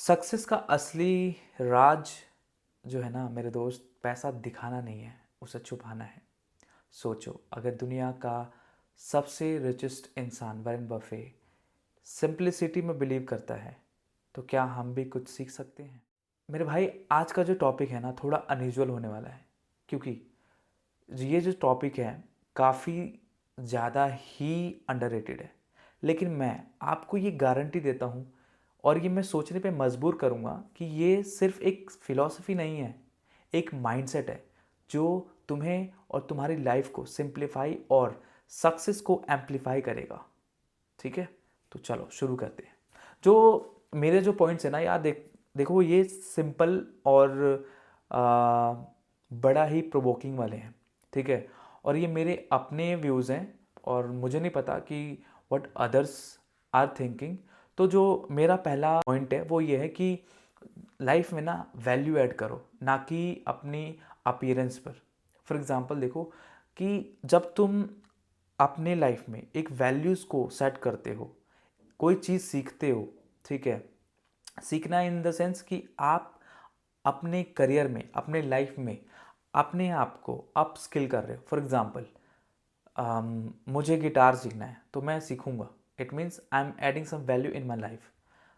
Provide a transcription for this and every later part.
Success का असली राज जो है ना मेरे दोस्त, पैसा दिखाना नहीं है, उसे छुपाना है। सोचो, अगर दुनिया का सबसे रिचेस्ट इंसान वॉरेन बफे सिंप्लिसिटी में बिलीव करता है, तो क्या हम भी कुछ सीख सकते हैं? मेरे भाई, आज का जो टॉपिक है ना थोड़ा अनयूजुअल होने वाला है, क्योंकि ये जो टॉपिक है काफ़ी ज़्यादा ही अंडररेटेड है। लेकिन मैं आपको ये गारंटी देता हूँ और ये मैं सोचने पे मजबूर करूँगा कि ये सिर्फ एक फ़िलॉसफी नहीं है, एक माइंडसेट है जो तुम्हें और तुम्हारी लाइफ को सिंप्लीफाई और सक्सेस को एम्पलीफाई करेगा। ठीक है, तो चलो शुरू करते हैं। जो मेरे जो पॉइंट्स हैं ना यार, देखो ये सिंपल और आ, बड़ा ही प्रोवोकिंग वाले हैं। ठीक है, और ये मेरे अपने व्यूज़ हैं और मुझे नहीं पता कि व्हाट अदर्स आर थिंकिंग। तो जो मेरा पहला पॉइंट है वो ये है कि लाइफ में ना वैल्यू ऐड करो, ना कि अपनी अपीयरेंस पर। फॉर एग्ज़ाम्पल देखो कि जब तुम अपने लाइफ में एक वैल्यूज़ को सेट करते हो, कोई चीज़ सीखते हो, ठीक है, सीखना इन द सेंस कि आप अपने करियर में, अपने लाइफ में अपने आप को अप स्किल कर रहे हो। फॉर एग्ज़ाम्पल मुझे गिटार सीखना है तो मैं सीखूंगा, it means I am adding some value in my life.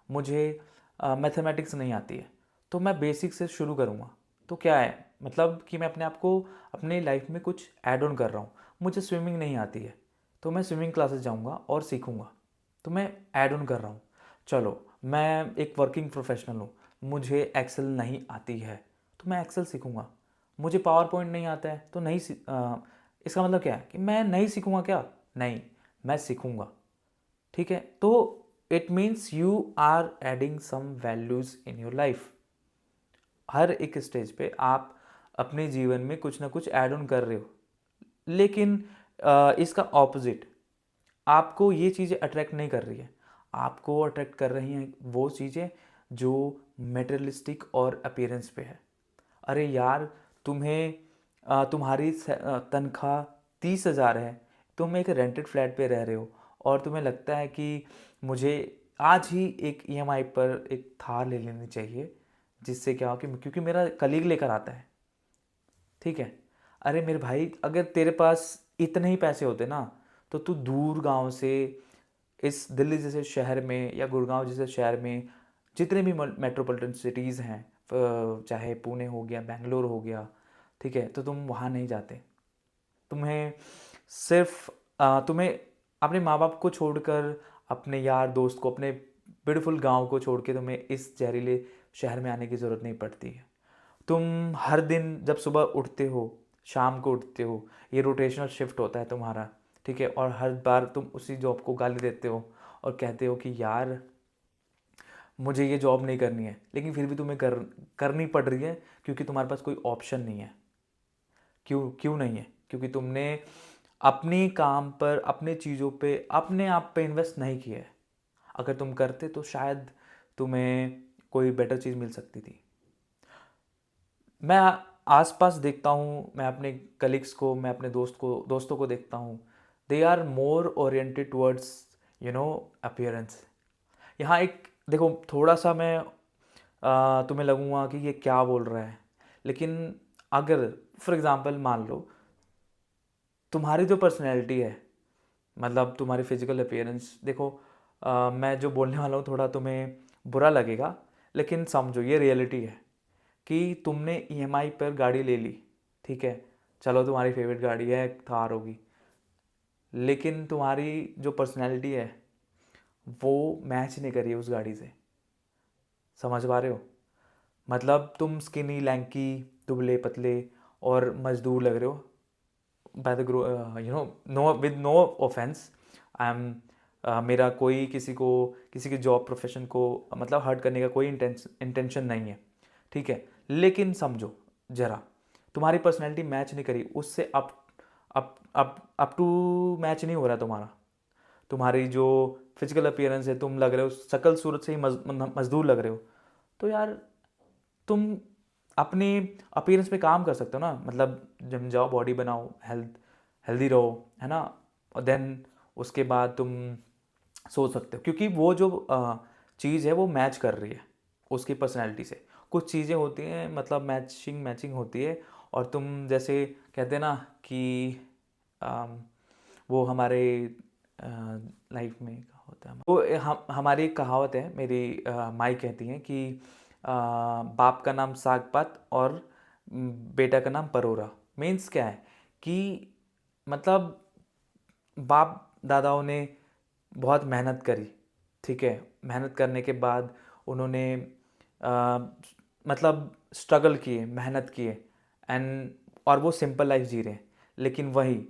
मुझे मैथमेटिक्स नहीं आती है तो मैं बेसिक से शुरू करूँगा। तो क्या है, मतलब कि मैं अपने आप को अपनी लाइफ में कुछ ऐड ऑन कर रहा हूँ। मुझे स्विमिंग नहीं आती है तो मैं स्विमिंग क्लासेस जाऊँगा और सीखूँगा, तो मैं ऐड ऑन कर रहा हूँ। चलो, मैं एक वर्किंग प्रोफेशनल हूँ, मुझे एक्सेल नहीं आती है तो मैं एक्सेल सीखूँगा। मुझे पावर पॉइंट नहीं आता है तो इसका मतलब क्या है कि मैं नहीं सीखूँगा क्या? नहीं, मैं सीखूँगा। ठीक है, तो it means you are adding some values in your life. हर एक स्टेज पे आप अपने जीवन में कुछ ना कुछ ऐड ऑन कर रहे हो। लेकिन इसका ऑपोजिट, आपको ये चीज़ें अट्रैक्ट नहीं कर रही है। आपको अट्रैक्ट कर रही हैं वो चीज़ें जो मटेरियलिस्टिक और अपीयरेंस पे है। अरे यार, तुम्हें तुम्हारी तनख्वाह 30,000 है, तुम एक रेंटेड फ्लैट पे रह रहे हो और तुम्हें लगता है कि मुझे आज ही एक ईएमआई पर एक थार ले लेनी चाहिए, जिससे क्या हो कि क्योंकि मेरा कलीग लेकर आता है। ठीक है, अरे मेरे भाई, अगर तेरे पास इतने ही पैसे होते ना तो तू दूर गांव से इस दिल्ली जैसे शहर में या गुड़गांव जैसे शहर में, जितने भी मेट्रोपॉलिटन सिटीज़ हैं, चाहे पुणे हो गया, बेंगलोर हो गया, ठीक है, तो तुम वहाँ नहीं जाते। तुम्हें सिर्फ तुम्हें अपने माँ बाप को छोड़कर, अपने यार दोस्त को, अपने ब्यूटीफुल गांव को छोड़ के तुम्हें इस जहरीले शहर में आने की ज़रूरत नहीं पड़ती है। तुम हर दिन जब सुबह उठते हो, शाम को उठते हो, ये रोटेशनल शिफ्ट होता है तुम्हारा। ठीक है, और हर बार तुम उसी जॉब को गाली देते हो और कहते हो कि यार मुझे ये जॉब नहीं करनी है, लेकिन फिर भी तुम्हें करनी पड़ रही है क्योंकि तुम्हारे पास कोई ऑप्शन नहीं है। क्यों क्यों नहीं है? क्योंकि तुमने अपनी काम पर, अपने चीज़ों पे, अपने आप पे इन्वेस्ट नहीं किया है। अगर तुम करते तो शायद तुम्हें कोई बेटर चीज़ मिल सकती थी। मैं आसपास देखता हूँ, मैं अपने कलीग्स को, मैं अपने दोस्तों को देखता हूँ। They are more oriented towards appearance. यहाँ एक देखो, थोड़ा सा मैं तुम्हें लगूंगा कि ये क्या बोल रहा है, लेकिन अगर फॉर एग्ज़ाम्पल मान लो तुम्हारी जो पर्सनैलिटी है, मतलब तुम्हारी फिजिकल अपीयरेंस देखो, मैं जो बोलने वाला हूँ थोड़ा तुम्हें बुरा लगेगा, लेकिन समझो ये रियलिटी है कि तुमने ईएमआई पर गाड़ी ले ली। ठीक है, चलो तुम्हारी फेवरेट गाड़ी है, थार होगी, लेकिन तुम्हारी जो पर्सनैलिटी है वो मैच नहीं करी है उस गाड़ी से। समझ पा रहे हो? मतलब तुम स्किनी, लैंकी, दुबले पतले और मजदूर लग रहे हो। By the no, with no offence, I am मेरा कोई किसी को, किसी की जॉब प्रोफेशन को मतलब हर्ट करने का कोई इंटेंशन नहीं है। ठीक है, लेकिन समझो जरा, तुम्हारी पर्सनैलिटी मैच नहीं करी उससे, अप टू मैच नहीं हो रहा तुम्हारा। तुम्हारी जो फिजिकल अपीयरेंस है, तुम लग रहे हो शकल सूरत से ही मजदूर लग रहे हो। तो यार तुम अपनी अपीयरेंस पे काम कर सकते हो ना, मतलब जिम जाओ, बॉडी बनाओ, हेल्दी रहो, है ना। और देन उसके बाद तुम सोच सकते हो, क्योंकि वो जो चीज़ है वो मैच कर रही है उसकी पर्सनैलिटी से। कुछ चीज़ें होती हैं मतलब मैचिंग मैचिंग होती है, और तुम जैसे कहते हैं ना कि अम, वो हमारे लाइफ में क्या होता है, वो हम हमारी एक कहावत है, मेरी माई कहती हैं कि बाप का नाम साग पात और बेटा का नाम परोरा। मीन्स क्या है कि मतलब बाप दादाओं ने बहुत मेहनत करी, ठीक है, मेहनत करने के बाद उन्होंने अ, मतलब स्ट्रगल किए, मेहनत किए, एंड और वो सिंपल लाइफ जी रहे हैं। लेकिन वही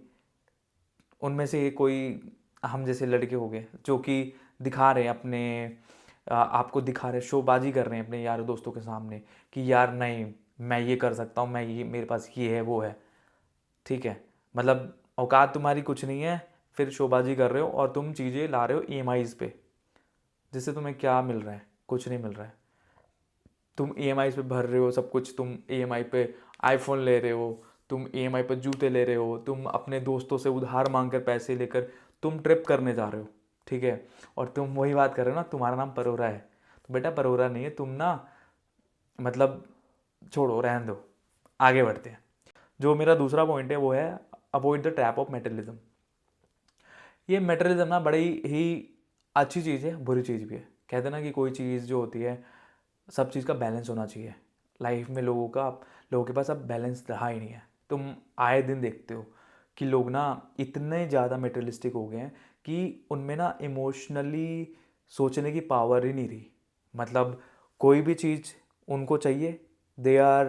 उनमें से कोई हम जैसे लड़के हो गए जो कि दिखा रहे हैं अपने आपको दिखा रहे, शोबाजी कर रहे हैं अपने यार दोस्तों के सामने कि यार नहीं, मैं ये कर सकता हूँ, मैं ये, मेरे पास ये है वो है, ठीक है, मतलब औकात तुम्हारी कुछ नहीं है, फिर शोबाजी कर रहे हो और तुम चीज़ें ला रहे हो ईएमआईज़ पे, जिससे तुम्हें क्या मिल रहा है, कुछ नहीं मिल रहा है। तुम ईएमआईज़ पे भर रहे हो सब कुछ, तुम ईएमआई पे आईफोन ले रहे हो, तुम ईएमआई पे जूते ले रहे हो, तुम अपने दोस्तों से उधार मांग कर पैसे लेकर तुम ट्रिप करने जा रहे हो, ठीक है, और तुम वही बात कर रहे हो ना, तुम्हारा नाम परोरा है। तो बेटा परोरा नहीं है तुम ना, मतलब छोड़ो, रहने दो, आगे बढ़ते हैं। जो मेरा दूसरा पॉइंट है वो है avoid the trap of materialism. ये मेटरलिज्म ना बड़ी ही अच्छी चीज़ है, बुरी चीज़ भी है। कहते हैं ना कि कोई चीज़ जो होती है, सब चीज़ का बैलेंस होना चाहिए लाइफ में। लोगों के पास अब बैलेंस रहा ही नहीं है। तुम आए दिन देखते हो कि लोग ना इतने ज़्यादा मेटेरियलिस्टिक हो गए हैं कि उनमें ना इमोशनली सोचने की पावर ही नहीं रही। मतलब कोई भी चीज़ उनको चाहिए, दे आर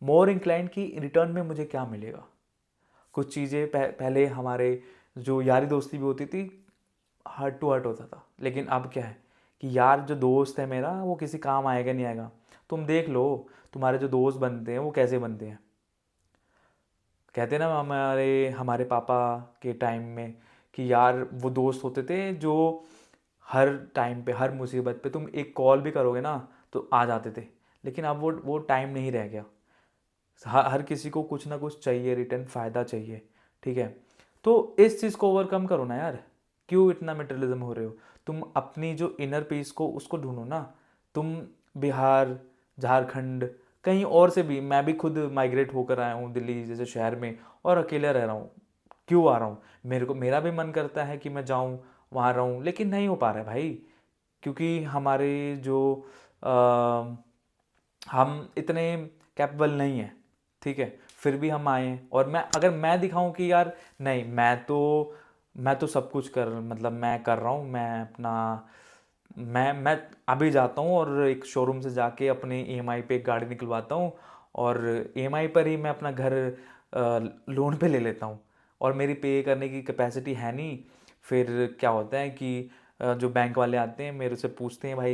मोर इंक्लाइंड कि रिटर्न में मुझे क्या मिलेगा। कुछ चीज़ें पहले हमारे जो यारी दोस्ती भी होती थी, हार्ट टू हार्ट होता था, लेकिन अब क्या है कि यार जो दोस्त है मेरा वो किसी काम आएगा नहीं आएगा। तुम देख लो तुम्हारे जो दोस्त बनते हैं वो कैसे बनते हैं। कहते हैं ना हमारे हमारे पापा के टाइम में कि यार वो दोस्त होते थे जो हर टाइम पे, हर मुसीबत पे तुम एक कॉल भी करोगे ना तो आ जाते थे। लेकिन अब वो टाइम नहीं रह गया। हर किसी को कुछ ना कुछ चाहिए, रिटर्न फ़ायदा चाहिए, ठीक है। तो इस चीज़ को ओवरकम करो ना यार, क्यों इतना मटेरियलिज्म हो रहे हो। तुम अपनी जो इनर पीस को उसको ढूंढो ना। तुम बिहार, झारखंड, कहीं और से भी, मैं भी खुद माइग्रेट होकर आया हूँ दिल्ली जैसे शहर में, और अकेले रह रहा हूँ। क्यों आ रहा हूँ, मेरा भी मन करता है कि मैं जाऊँ वहाँ रहूँ, लेकिन नहीं हो पा रहा है भाई, क्योंकि हमारे जो हम इतने कैपेबल नहीं हैं, ठीक है। फिर भी हम आए हैं, और अगर मैं दिखाऊं कि यार नहीं, मैं तो सब कुछ कर, मतलब मैं कर रहा हूँ, मैं अपना मैं अभी जाता हूँ और एक शोरूम से जाके अपने ईएमआई पे एक गाड़ी निकलवाता हूँ, और ईएमआई पर ही मैं अपना घर लोन पे ले लेता हूँ, और मेरी पे करने की कैपेसिटी है नहीं। फिर क्या होता है कि जो बैंक वाले आते हैं मेरे से पूछते हैं, भाई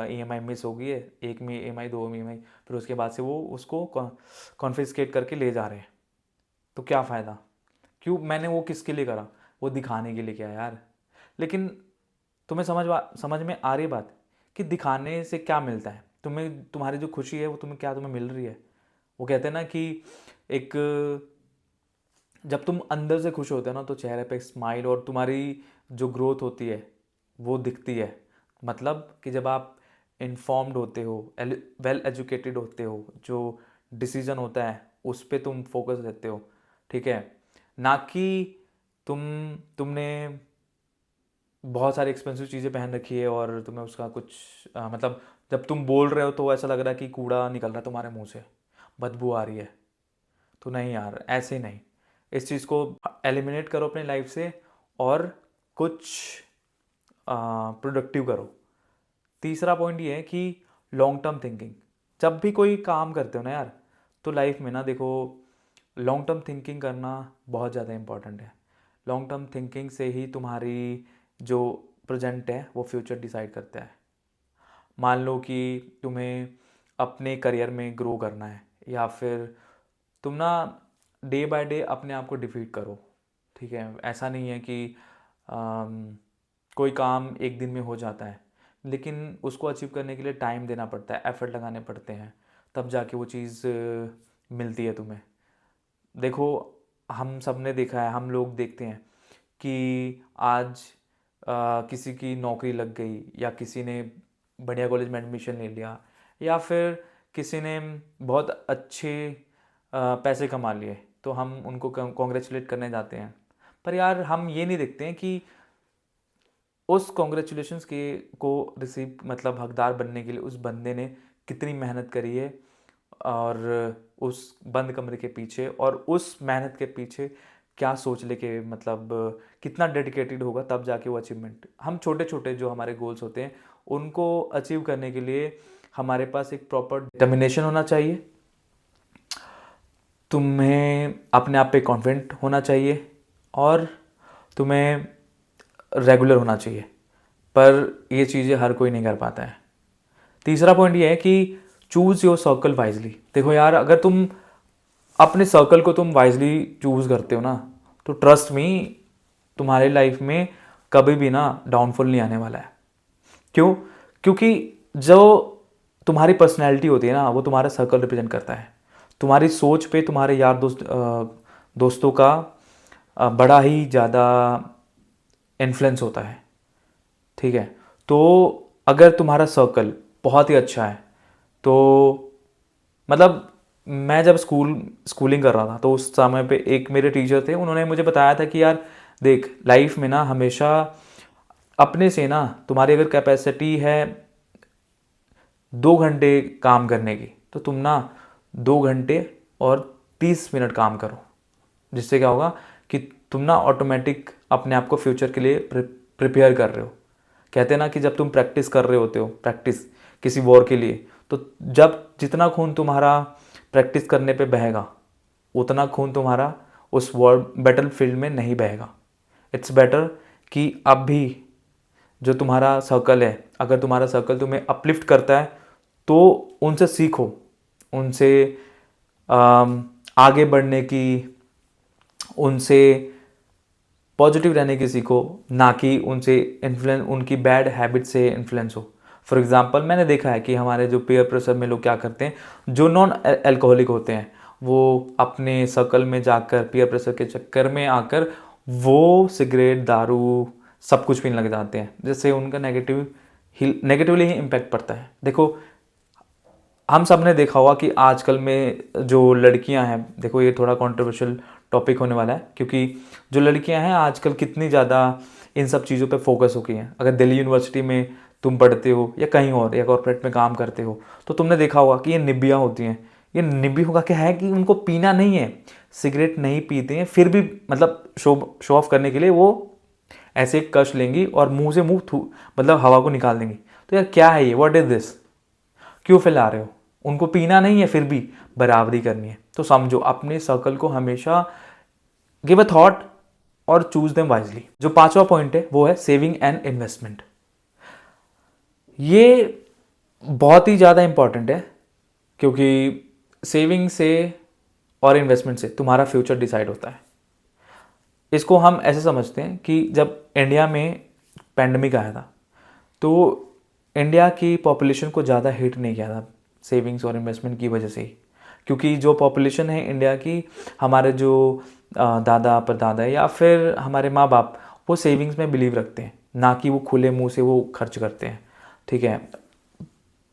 ईएमआई मिस हो गई है, एक में ईएमआई, दो में ईएमआई, फिर उसके बाद से वो उसको कॉन्फिस्केट करके ले जा रहे हैं। तो क्या फ़ायदा, क्यों, मैंने वो किसके लिए करा, वो दिखाने के लिए किया यार। लेकिन तुम्हें समझ में आ रही बात कि दिखाने से क्या मिलता है तुम्हें, तुम्हारी जो खुशी है वो तुम्हें मिल रही है। वो कहते हैं ना कि एक, जब तुम अंदर से खुश होते हो ना तो चेहरे पे एक स्माइल और तुम्हारी जो ग्रोथ होती है वो दिखती है। मतलब कि जब आप इन्फॉर्म्ड होते हो, वेल एजुकेटेड होते हो, जो डिसीजन होता है उस पे तुम फोकस रहते हो, ठीक है, ना कि तुमने बहुत सारी एक्सपेंसिव चीज़ें पहन रखी है और तुम्हें उसका कुछ मतलब जब तुम बोल रहे हो तो ऐसा लग रहा है कि कूड़ा निकल रहा है तुम्हारे मुंह से, बदबू आ रही है। तो नहीं यार, ऐसे नहीं। इस चीज़ को एलिमिनेट करो अपनी लाइफ से, और कुछ प्रोडक्टिव करो। तीसरा पॉइंट ये है कि लॉन्ग टर्म थिंकिंग। जब भी कोई काम करते हो ना यार, तो लाइफ में ना देखो, लॉन्ग टर्म थिंकिंग करना बहुत ज़्यादा इंपॉर्टेंट है। लॉन्ग टर्म थिंकिंग से ही तुम्हारी जो प्रेजेंट है वो फ्यूचर डिसाइड करता है। मान लो कि तुम्हें अपने करियर में ग्रो करना है, या फिर तुम ना डे बाय डे अपने आप को डिफीट करो, ठीक है। ऐसा नहीं है कि कोई काम एक दिन में हो जाता है, लेकिन उसको अचीव करने के लिए टाइम देना पड़ता है, एफर्ट लगाने पड़ते हैं, तब जाके वो चीज़ मिलती है तुम्हें। देखो, हम सब ने देखा है, हम लोग देखते हैं कि आज किसी की नौकरी लग गई, या किसी ने बढ़िया कॉलेज में एडमिशन ले लिया, या फिर किसी ने बहुत अच्छे पैसे कमा लिए तो हम उनको कॉन्ग्रेचुलेट करने जाते हैं। पर यार हम ये नहीं देखते हैं कि उस कॉन्ग्रेचुलेशंस के को रिसीव मतलब हकदार बनने के लिए उस बंदे ने कितनी मेहनत करी है, और उस बंद कमरे के पीछे और उस मेहनत के पीछे क्या सोच लेके मतलब कितना डेडिकेटेड होगा, तब जाके वो अचीवमेंट। हम छोटे छोटे जो हमारे गोल्स होते हैं उनको अचीव करने के लिए हमारे पास एक प्रॉपर डिटर्मिनेशन होना चाहिए, तुम्हें अपने आप पे कॉन्फिडेंट होना चाहिए, और तुम्हें रेगुलर होना चाहिए। पर ये चीज़ें हर कोई नहीं कर पाता है। तीसरा पॉइंट ये है कि चूज़ योर सर्कल वाइजली। देखो यार, अगर तुम अपने सर्कल को तुम वाइजली चूज़ करते हो ना, तो ट्रस्ट मी, तुम्हारे लाइफ में कभी भी ना डाउनफॉल नहीं आने वाला है। क्यों? क्योंकि जो तुम्हारी पर्सनैलिटी होती है ना, वो तुम्हारा सर्कल रिप्रेजेंट करता है। तुम्हारी सोच पे तुम्हारे यार दोस्तों का बड़ा ही ज़्यादा इन्फ्लुएंस होता है, ठीक है। तो अगर तुम्हारा सर्कल बहुत ही अच्छा है तो मतलब मैं जब स्कूलिंग कर रहा था तो उस समय पे एक मेरे टीचर थे, उन्होंने मुझे बताया था कि यार देख, लाइफ में ना हमेशा अपने से ना, तुम्हारी अगर कैपेसिटी है 2 घंटे काम करने की, तो तुम ना 2 घंटे और 30 मिनट काम करो। जिससे क्या होगा कि तुम ना ऑटोमेटिक अपने आप को फ्यूचर के लिए प्रिपेयर कर रहे हो। कहते हैं ना कि जब तुम प्रैक्टिस कर रहे होते हो, प्रैक्टिस किसी वॉर के लिए, तो जब जितना खून तुम्हारा प्रैक्टिस करने पे बहेगा, उतना खून तुम्हारा उस वॉर बैटल फील्ड में नहीं बहेगा। इट्स बेटर कि अब भी जो तुम्हारा सर्कल है, अगर तुम्हारा सर्कल तुम्हें अपलिफ्ट करता है तो उनसे सीखो, उनसे आगे बढ़ने की, उनसे पॉजिटिव रहने की सीखो, ना कि उनसे इन्फ्लुएंस, उनकी बैड हैबिट से इन्फ्लुएंस हो। फॉर एग्जांपल, मैंने देखा है कि हमारे जो पीयर प्रेशर में लोग क्या करते हैं, जो नॉन अल्कोहलिक होते हैं, वो अपने सर्कल में जाकर पीयर प्रेशर के चक्कर में आकर वो सिगरेट, दारू सब कुछ पीने लग जाते हैं, जिससे उनका नेगेटिवली ही इम्पैक्ट पड़ता है। देखो, हम सब ने देखा होगा कि आजकल में जो लड़कियां हैं, देखो ये थोड़ा कंट्रोवर्शियल टॉपिक होने वाला है, क्योंकि जो लड़कियां हैं आजकल कितनी ज़्यादा इन सब चीज़ों पे फोकस हो गई हैं। अगर दिल्ली यूनिवर्सिटी में तुम पढ़ते हो या कहीं और या कॉर्पोरेट में काम करते हो, तो तुमने देखा होगा कि ये निबिया होती हैं। ये निबियों का क्या है कि उनको पीना नहीं है, सिगरेट नहीं पीते हैं, फिर भी मतलब शो ऑफ करने के लिए वो ऐसे एक कश लेंगी और मुंह से मुंह मतलब हवा को निकाल देंगी। तो यार क्या है ये, व्हाट इज दिस? क्यों फैला रहे हो? उनको पीना नहीं है, फिर भी बराबरी करनी है। तो समझो, अपने सर्कल को हमेशा गिव अ थॉट और चूज देम वाइजली। जो पांचवा पॉइंट है वो है सेविंग एंड इन्वेस्टमेंट। ये बहुत ही ज़्यादा इंपॉर्टेंट है, क्योंकि सेविंग से और इन्वेस्टमेंट से तुम्हारा फ्यूचर डिसाइड होता है। इसको हम ऐसे समझते हैं कि जब इंडिया में पैंडमिक आया था, तो इंडिया की पॉपुलेशन को ज़्यादा हिट नहीं किया था सेविंग्स और इन्वेस्टमेंट की वजह से ही। क्योंकि जो पॉपुलेशन है इंडिया की, हमारे जो दादा परदादा या फिर हमारे माँ बाप, वो सेविंग्स में बिलीव रखते हैं, ना कि वो खुले मुंह से वो खर्च करते हैं, ठीक है।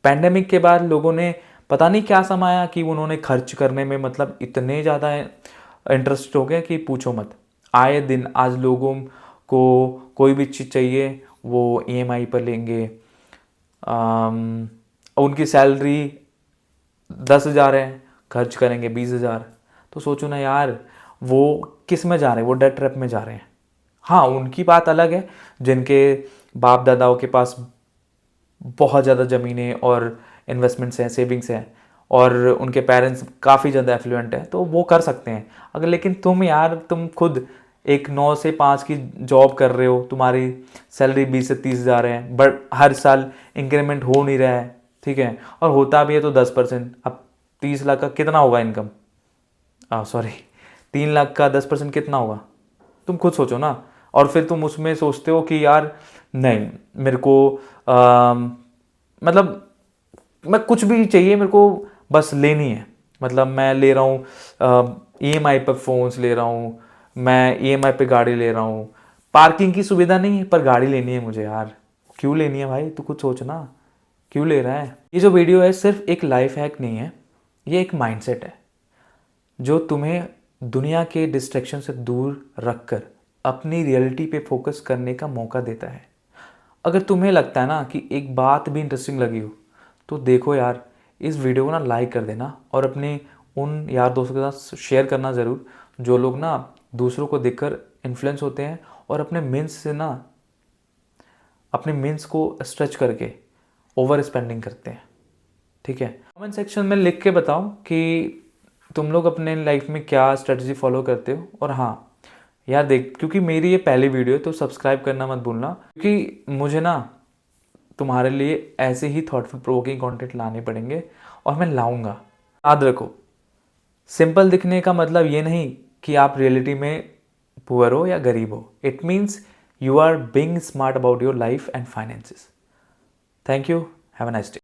पैंडेमिक के बाद लोगों ने पता नहीं क्या समाया कि उन्होंने खर्च करने में मतलब इतने ज़्यादा इंटरेस्ट हो गए कि पूछो मत। आए दिन आज लोगों को कोई भी चीज़ चाहिए वो ईएमआई पर लेंगे। उनकी सैलरी 10,000 है, खर्च करेंगे 20,000। तो सोचो ना यार, वो किस में जा रहे हैं? वो डेट ट्रैप में जा रहे हैं। हाँ, उनकी बात अलग है जिनके बाप दादाओं के पास बहुत ज़्यादा ज़मीनें और इन्वेस्टमेंट्स हैं, सेविंग्स हैं, और उनके पेरेंट्स काफ़ी ज़्यादा एफ्लुएंट हैं, तो वो कर सकते हैं। अगर लेकिन तुम यार, तुम खुद एक 9 से 5 की जॉब कर रहे हो, तुम्हारी सैलरी 20 से 30,000 है, बट हर साल इंक्रीमेंट हो नहीं रहा है, ठीक है, और होता भी है तो 10%। अब 30 लाख का कितना होगा इनकम? सॉरी, 3 लाख का 10% कितना होगा? तुम खुद सोचो ना। और फिर तुम उसमें सोचते हो कि यार नहीं, मेरे को मतलब मैं कुछ भी चाहिए, मेरे को बस लेनी है। मतलब मैं ले रहा हूँ ईएमआई पर फ़ोन्स ले रहा हूँ, मैं ईएमआई पे गाड़ी ले रहा हूँ, पार्किंग की सुविधा नहीं है पर गाड़ी लेनी है मुझे। यार क्यों लेनी है भाई? तू कुछ सोच ना। क्यों ले रहा है? ये जो वीडियो है सिर्फ एक लाइफ हैक नहीं है, ये एक माइंडसेट है जो तुम्हें दुनिया के डिस्ट्रैक्शन से दूर रखकर अपनी रियलिटी पे फोकस करने का मौका देता है। अगर तुम्हें लगता है ना कि एक बात भी इंटरेस्टिंग लगी हो तो देखो यार, इस वीडियो को ना लाइक कर देना और अपने उन यार दोस्तों के साथ शेयर करना ज़रूर, जो लोग ना दूसरों को देखकर इन्फ्लुएंस होते हैं और अपने मीन्स को स्ट्रेच करके ओवर स्पेंडिंग करते हैं। ठीक है, कमेंट सेक्शन में लिख के बताओ कि तुम लोग अपने लाइफ में क्या स्ट्रेटजी फॉलो करते हो। और हाँ यार देख, क्योंकि मेरी ये पहली वीडियो है तो सब्सक्राइब करना मत भूलना, क्योंकि मुझे ना तुम्हारे लिए ऐसे ही थॉटफुल प्रोवोकिंग कंटेंट लाने पड़ेंगे और मैं लाऊंगा। याद रखो, सिंपल दिखने का मतलब ये नहीं कि आप रियलिटी में पुअर हो या गरीब हो। It means you are being smart about your life and finances. Thank you, have a nice day.